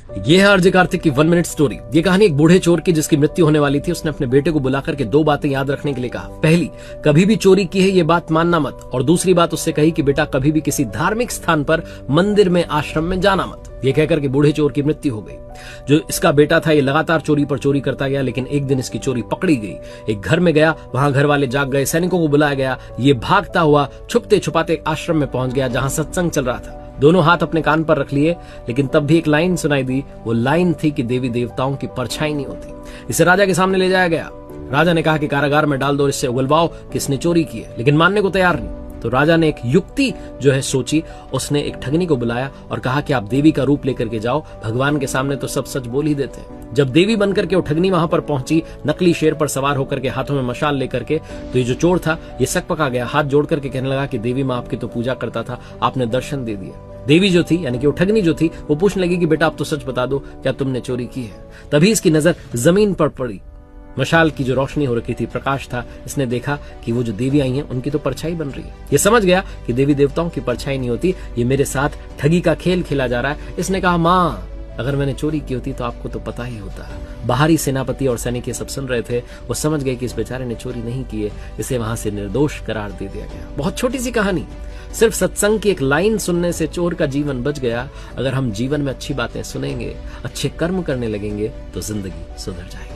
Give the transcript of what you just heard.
ये है आरजे कार्तिक की 1 मिनट स्टोरी। ये कहानी एक बूढ़े चोर की जिसकी मृत्यु होने वाली थी। उसने अपने बेटे को बुलाकर के 2 बातें याद रखने के लिए कहा। पहली, कभी भी चोरी की है ये बात मानना मत। और दूसरी बात उससे कही कि बेटा कभी भी किसी धार्मिक स्थान पर, मंदिर में, आश्रम में जाना मत। ये कहकर के बूढ़े चोर की मृत्यु हो गई। जो इसका बेटा था ये लगातार चोरी पर चोरी करता गया, लेकिन एक दिन इसकी चोरी पकड़ी गई। एक घर में गया, वहां घर वाले जाग गए, सैनिकों को बुलाया गया। ये भागता हुआ छुपते छुपाते आश्रम में पहुंच गया जहां सत्संग चल रहा था। दोनों हाथ अपने कान पर रख लिए, लेकिन तब भी एक लाइन सुनाई दी। वो लाइन थी कि देवी देवताओं की परछाई नहीं होती। इसे राजा के सामने ले जाया गया। राजा ने कहा कि कारागार में डाल दो, इससे उगलवाओ किसने चोरी की है, लेकिन मानने को तैयार नहीं। तो राजा ने एक युक्ति जो है सोची। उसने एक ठगनी को बुलाया और कहा कि आप देवी का रूप लेकर के जाओ, भगवान के सामने तो सब सच बोल ही देते हैं। जब देवी बनकर के वो ठगनी वहां पर पहुंची, नकली शेर पर सवार होकर के, हाथों में मशाल लेकर के, तो ये जो चोर था ये सकपका गया। हाथ जोड़ करके कहने लगा कि देवी मां आपकी तो पूजा करता था, आपने दर्शन दे दिया। देवी जो थी, यानी कि वो ठगनी जो थी, वो पूछने लगी कि बेटा आप तो सच बता दो, क्या तुमने चोरी की है। तभी इसकी नजर जमीन पर पड़ी। मशाल की जो रोशनी हो रखी थी, प्रकाश था। इसने देखा कि वो जो देवी आई हैं उनकी तो परछाई बन रही है। ये समझ गया कि देवी देवताओं की परछाई नहीं होती, ये मेरे साथ ठगी का खेल खेला जा रहा है। इसने कहा, मां अगर मैंने चोरी की होती तो आपको तो पता ही होता। बाहरी सेनापति और सैनिक ये सब सुन रहे थे। वो समझ गए कि इस बेचारे ने चोरी नहीं की है, इसे वहां से निर्दोष करार दे दिया गया। बहुत छोटी सी कहानी, सिर्फ सत्संग की एक लाइन सुनने से चोर का जीवन बच गया। अगर हम जीवन में अच्छी बातें सुनेंगे, अच्छे कर्म करने लगेंगे तो जिंदगी सुधर जाएगी।